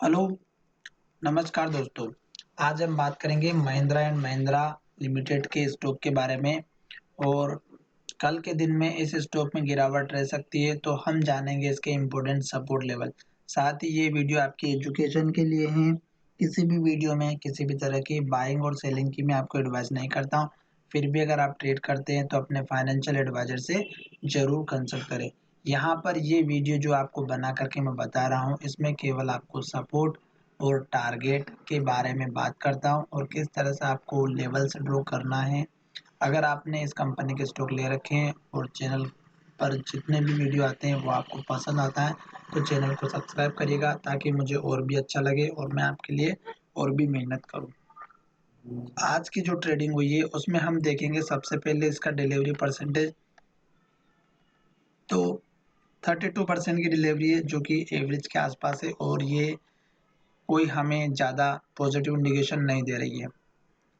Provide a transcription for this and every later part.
Hello, नमस्कार दोस्तों। आज हम बात करेंगे महिंद्रा एंड महिंद्रा लिमिटेड के स्टॉक के बारे में और कल के दिन में इस स्टॉक में गिरावट रह सकती है, तो हम जानेंगे इसके इम्पोर्टेंट सपोर्ट लेवल। साथ ही ये वीडियो आपकी एजुकेशन के लिए है। किसी भी वीडियो में किसी भी तरह की बाइंग और सेलिंग की मैं आपको एडवाइस नहीं करता हूँ। फिर भी अगर आप ट्रेड करते हैं तो अपने फाइनेंशियल एडवाइजर से ज़रूर कंसल्ट करें। यहाँ पर ये वीडियो जो आपको बना करके मैं बता रहा हूँ, इसमें केवल आपको सपोर्ट और टारगेट के बारे में बात करता हूँ और किस तरह से आपको लेवल्स ड्रॉ करना है। अगर आपने इस कंपनी के स्टॉक ले रखे हैं और चैनल पर जितने भी वीडियो आते हैं वो आपको पसंद आता है, तो चैनल को सब्सक्राइब करिएगा ताकि मुझे और भी अच्छा लगे और मैं आपके लिए और भी मेहनत करूँ। आज की जो ट्रेडिंग हुई है उसमें हम देखेंगे सबसे पहले इसका डिलीवरी परसेंटेज। तो 32% की डिलीवरी है, जो कि एवरेज के आसपास है और ये कोई हमें ज़्यादा पॉजिटिव इंडिकेशन नहीं दे रही है।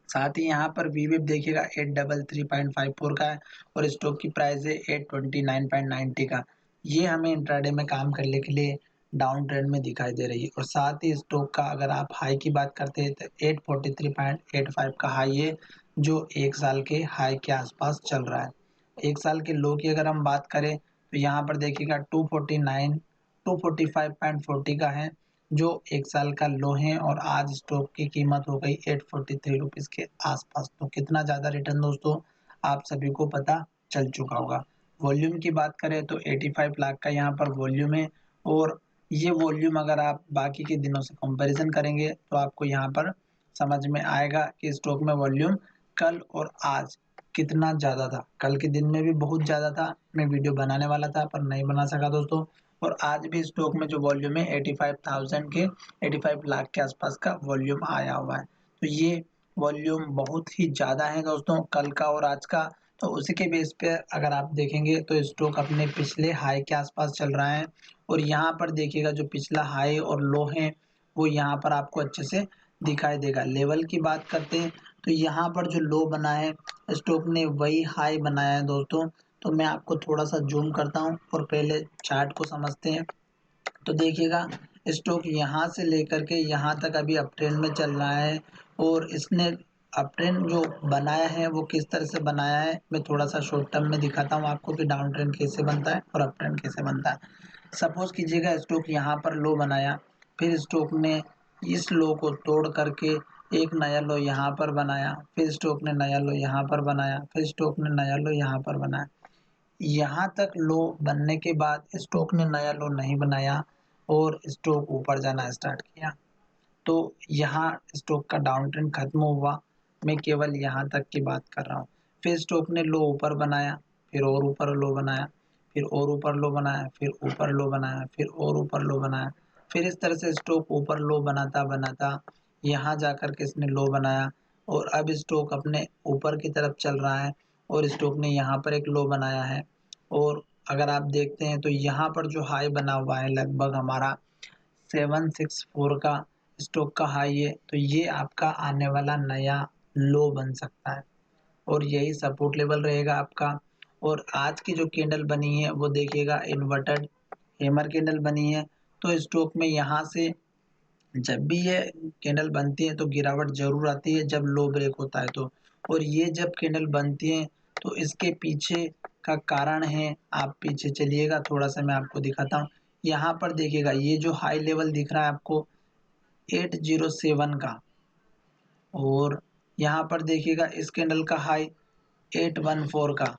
साथ ही यहाँ पर वीवेप देखिएगा 833.54 का है और स्टॉक की प्राइस है 829.90 का। ये हमें इंट्राडे में काम करने के लिए डाउन ट्रेंड में दिखाई दे रही है और साथ ही स्टॉक का अगर आप हाई की बात करते हैं तो 843.85 का हाई है, जो एक साल के हाई के आसपास चल रहा है। एक साल के लो की अगर हम बात करें तो यहाँ पर देखिएगा 245.40 का है, जो एक साल का लो है और आज स्टॉक की कीमत हो गई 843 रुपीज़ के आसपास। तो कितना ज़्यादा रिटर्न दोस्तों आप सभी को पता चल चुका होगा। वॉल्यूम की बात करें तो 85 लाख का यहाँ पर वॉल्यूम है और ये वॉल्यूम अगर आप बाकी के दिनों से कंपैरिजन करेंगे तो आपको यहाँ पर समझ में आएगा कि स्टॉक में वॉल्यूम कल और आज कितना ज़्यादा था। कल के दिन में भी बहुत ज़्यादा था, मैं वीडियो बनाने वाला था पर नहीं बना सका दोस्तों। और आज भी स्टॉक में जो वॉल्यूम है 85 लाख के आसपास का वॉल्यूम आया हुआ है। तो ये वॉल्यूम बहुत ही ज़्यादा है दोस्तों कल का और आज का। तो उसी के बेस पे अगर आप देखेंगे तो स्टॉक अपने पिछले हाई के आसपास चल रहा है और यहाँ पर देखिएगा जो पिछला हाई और लो है वो यहाँ पर आपको अच्छे से दिखाई देगा। लेवल की बात करते हैं तो यहाँ पर जो लो बना है स्टॉक ने वही हाई बनाया है दोस्तों। तो मैं आपको थोड़ा सा जूम करता हूँ और पहले चार्ट को समझते हैं। तो देखिएगा स्टॉक यहाँ से लेकर के यहाँ तक अभी अप ट्रेंड में चल रहा है और इसने अप ट्रेंड जो बनाया है वो किस तरह से बनाया है मैं थोड़ा सा शॉर्ट टर्म में दिखाता हूँ आपको कि डाउन ट्रेंड कैसे बनता है और अप ट्रेंड कैसे बनता है। सपोज कीजिएगा स्टॉक यहाँ पर लो बनाया, फिर स्टॉक ने इस लो को तोड़ करके एक नया लो यहाँ पर बनाया, फिर स्टॉक ने नया लो यहाँ पर बनाया, फिर स्टॉक ने नया लो यहाँ पर बनाया। यहाँ तक लो बनने के बाद स्टॉक ने नया लो नहीं बनाया और स्टॉक ऊपर जाना स्टार्ट किया। तो यहाँ स्टॉक का डाउन ट्रेंड खत्म हुआ। मैं केवल यहाँ तक की बात कर रहा हूँ। फिर स्टॉक ने लो ऊपर बनाया, फिर और ऊपर लो बनाया, फिर और ऊपर लो बनाया, फिर ऊपर लो बनाया, फिर और ऊपर लो बनाया। फिर इस तरह से स्टॉक ऊपर लो बनाता बनाता यहाँ जाकर के इसने लो बनाया और अब स्टॉक अपने ऊपर की तरफ चल रहा है और स्टॉक ने यहाँ पर एक लो बनाया है। और अगर आप देखते हैं तो यहाँ पर जो हाई बना हुआ है लगभग हमारा 764 का स्टॉक का हाई है, तो ये आपका आने वाला नया लो बन सकता है और यही सपोर्ट लेवल रहेगा आपका। और आज की जो कैंडल बनी है वो देखिएगा इन्वर्टेड हैमर कैंडल बनी है। तो स्टॉक में यहाँ से जब भी ये कैंडल बनती है तो गिरावट जरूर आती है जब लो ब्रेक होता है तो। और ये जब कैंडल बनती है तो इसके पीछे का कारण है, आप पीछे चलिएगा थोड़ा सा मैं आपको दिखाता हूँ। यहाँ पर देखिएगा ये जो हाई लेवल दिख रहा है आपको 807 का और यहाँ पर देखिएगा इस कैंडल का हाई 814 का।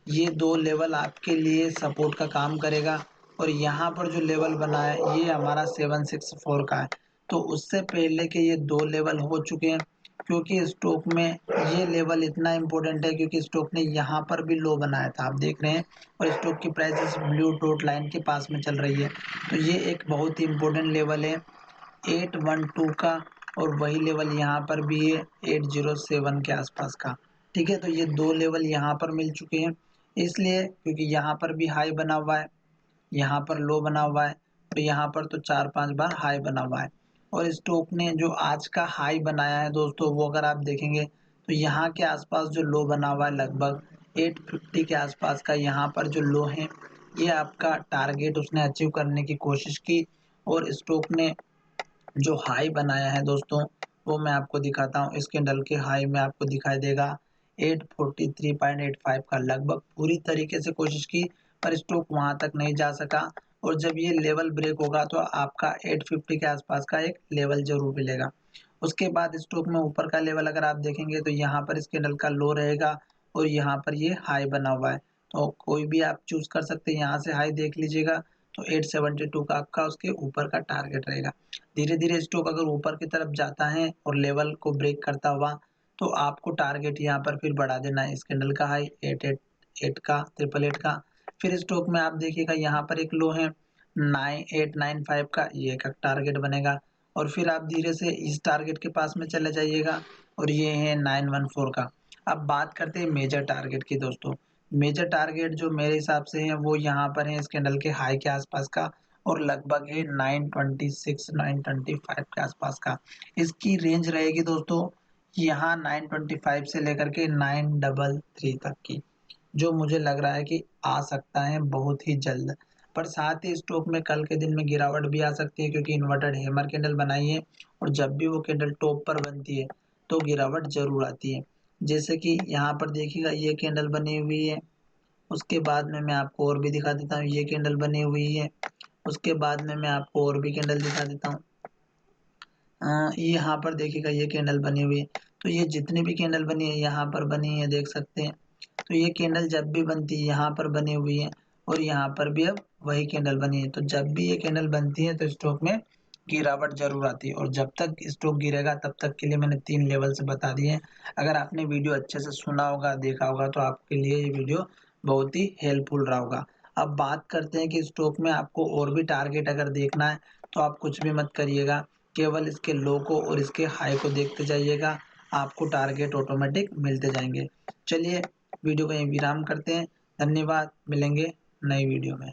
ये दो लेवल आपके लिए सपोर्ट का काम करेगा और यहाँ पर जो लेवल बना है ये हमारा 764 का है। तो उससे पहले के ये दो लेवल हो चुके हैं क्योंकि स्टॉक में ये लेवल इतना इम्पोर्टेंट है क्योंकि स्टॉक ने यहाँ पर भी लो बनाया था, आप देख रहे हैं, और स्टॉक की प्राइस इस ब्लू डॉट लाइन के पास में चल रही है। तो ये एक बहुत ही इम्पोर्टेंट लेवल है 812 का और वही लेवल यहाँ पर भी है 807 के आसपास का। ठीक है, तो ये दो लेवल यहाँ पर मिल चुके हैं इसलिए क्योंकि यहाँ पर भी हाई बना हुआ है, यहाँ पर लो बना हुआ है और यहाँ पर तो 4-5 बार हाई बना हुआ है। और स्टॉक ने जो आज का हाई बनाया है दोस्तों वो अगर आप देखेंगे तो यहाँ के आसपास जो लो बना हुआ है लगभग 850 के आसपास का, यहाँ पर जो लो है ये आपका टारगेट उसने अचीव करने की कोशिश की और स्टॉक ने जो हाई बनाया है दोस्तों, वो मैं आपको दिखाता हूँ। इस कैंडल के हाई में आपको दिखाई देगा 843.85 का। लगभग पूरी तरीके से कोशिश की पर स्टॉक वहां तक नहीं जा सका, और जब ये लेवल ब्रेक होगा तो आपका 850 के आसपास का एक लेवल जरूर मिलेगा। उसके बाद स्टॉक में ऊपर का लेवल अगर आप देखेंगे तो यहाँ पर इस कैंडल का लो रहेगा और यहाँ पर ये हाई बना हुआ है। तो कोई भी आप चूज कर सकते हैं, यहाँ से हाई देख लीजिएगा तो 872 का आपका उसके ऊपर का टारगेट रहेगा। धीरे धीरे स्टॉक अगर ऊपर की तरफ जाता है और लेवल को ब्रेक करता हुआ, तो आपको टारगेट यहाँ पर फिर बढ़ा देना है। इस कैंडल का हाई 888 का, 888 का। फिर स्टॉक में आप देखिएगा यहाँ पर एक लो है 9895 का, ये एक टारगेट बनेगा। और फिर आप धीरे से इस टारगेट के पास में चले जाइएगा, और ये है 914 का। अब बात करते हैं मेजर टारगेट की दोस्तों। मेजर टारगेट जो मेरे हिसाब से है वो यहाँ पर है इस कैंडल के हाई के आसपास का, और लगभग है 926 925 के आसपास का। इसकी रेंज रहेगी दोस्तों यहाँ 925 से लेकर के 933 तक की, जो मुझे लग रहा है कि आ सकता है बहुत ही जल्द। पर साथ ही स्टॉक में कल के दिन में गिरावट भी आ सकती है, क्योंकि इन्वर्टेड हैमर कैंडल बनाई है, और जब भी वो कैंडल टॉप पर बनती है तो गिरावट जरूर आती है। जैसे कि यहाँ पर देखिएगा ये कैंडल बनी हुई है, उसके बाद में मैं आपको और भी दिखा देता हूँ, ये कैंडल बनी हुई है, उसके बाद में मैं आपको और भी कैंडल दिखा देता हूँ। यहाँ पर देखिएगा ये कैंडल बनी हुई है, तो ये जितनी भी कैंडल बनी है यहाँ पर बनी है, देख सकते हैं। तो ये कैंडल जब भी बनती है यहाँ पर बनी हुई है, और यहाँ पर भी अब वही कैंडल बनी है। तो जब भी ये कैंडल बनती है तो स्टॉक में गिरावट जरूर आती है, और जब तक स्टॉक गिरेगा तब तक के लिए मैंने 3 लेवल से बता दिए हैं। अगर आपने वीडियो अच्छे से सुना होगा, देखा होगा, तो आपके लिए ये वीडियो बहुत ही हेल्पफुल रहा होगा। अब बात करते हैं कि स्टॉक में आपको और भी टारगेट अगर देखना है तो आप कुछ भी मत करिएगा, केवल इसके लो को और इसके हाई को देखते जाइएगा, आपको टारगेट ऑटोमेटिक मिलते जाएंगे। चलिए वीडियो को यहीं विराम करते हैं। धन्यवाद, मिलेंगे नई वीडियो में।